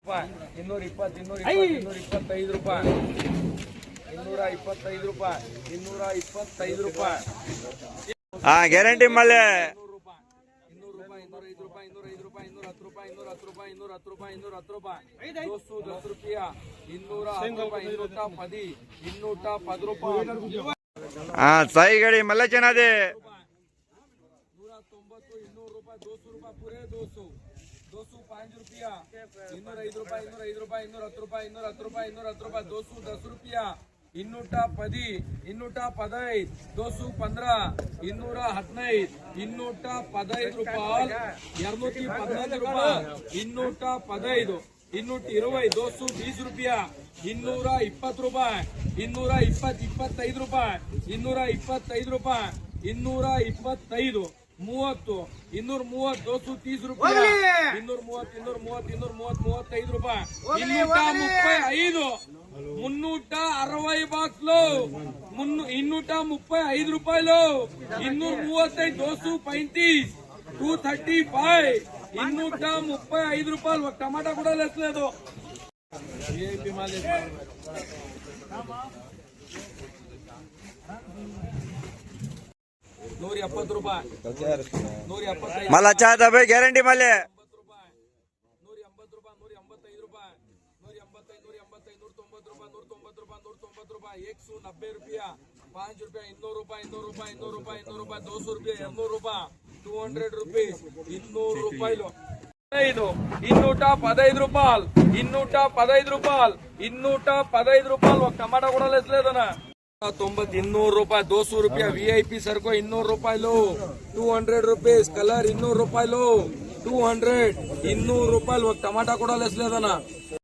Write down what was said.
220 225 ರೂಪಾಯಿ 225 ರೂಪಾಯಿ 225 ರೂಪಾಯಿ ಗ್ಯಾರಂಟಿ ಮಳೆ 200 ರೂಪಾಯಿ 205 ರೂಪಾಯಿ 205 ರೂಪಾಯಿ 210 ರೂಪಾಯಿ 210 ರೂಪಾಯಿ 210 ರೂಪಾಯಿ 210 ರೂಪಾಯಿ 210 ರೂಪಾಯಿ 210 सही गड़ी मल्ल चना दे 190 200 ರೂಪಾಯಿ 200 ರೂಪಾಯಿ पूरे 200 205 ರೂಪಾಯಿ 205 ರೂಪಾಯಿ 205 ರೂಪಾಯಿ 210 ರೂಪಾಯಿ 210 ರೂಪಾಯಿ 210 ರೂಪಾಯಿ 210 ರೂಪಾಯಿ 210 215 215 215 215 ರೂಪಾಯಿ 215 ರೂಪಾಯಿ 215 220 220 ರೂಪಾಯಿ 220 ರೂಪಾಯಿ 220 25 ರೂಪಾಯಿ 225 ರೂಪಾಯಿ 225 30 230 230 ರೂಪಾಯಿ 230 230 230 235 ರೂಪಾಯಿ 235 360 బాక్స్లు 235 రూపాయలు 235 235 235 రూపాయలు ఒక టమాటా కూడా లేసలేదు ఏపీ మాలే 170 ರೂಪಾಯಿ 170 मल अच्छा था भाई गारंटी मले 180 ರೂಪಾಯಿ 185 ರೂಪಾಯಿ 185 190 ರೂಪಾಯಿ 190 ರೂಪಾಯಿ 5 ರೂಪಾಯಿ 200 ರೂಪಾಯಿ 200 ರೂಪಾಯಿ 200 ರೂಪಾಯಿ 200 ರೂಪಾಯಿ 200 ರೂಪಾಯಿ 200 ರೂಪೀಸ್ 200 ರೂಪಾಯಿಲು 215 ರೂಪಾಯಿ 215 ರೂಪಾಯಿ 215 ರೂಪಾಯಿ ఒక టమాటా కూడా లేసలేదనా 90 200 ರೂಪಾಯಿ 200 ರೂಪಾಯಿ ವಿಐಪಿ ಸರ್ಕೋ 200 ರೂಪಾಯಿಲು 200 ರೂಪೀಸ್ ಕಲರ್ 200 ರೂಪಾಯಿಲು 200 ರೂಪಾಯಿ ఒక టమాటా కూడా లేసలేదనా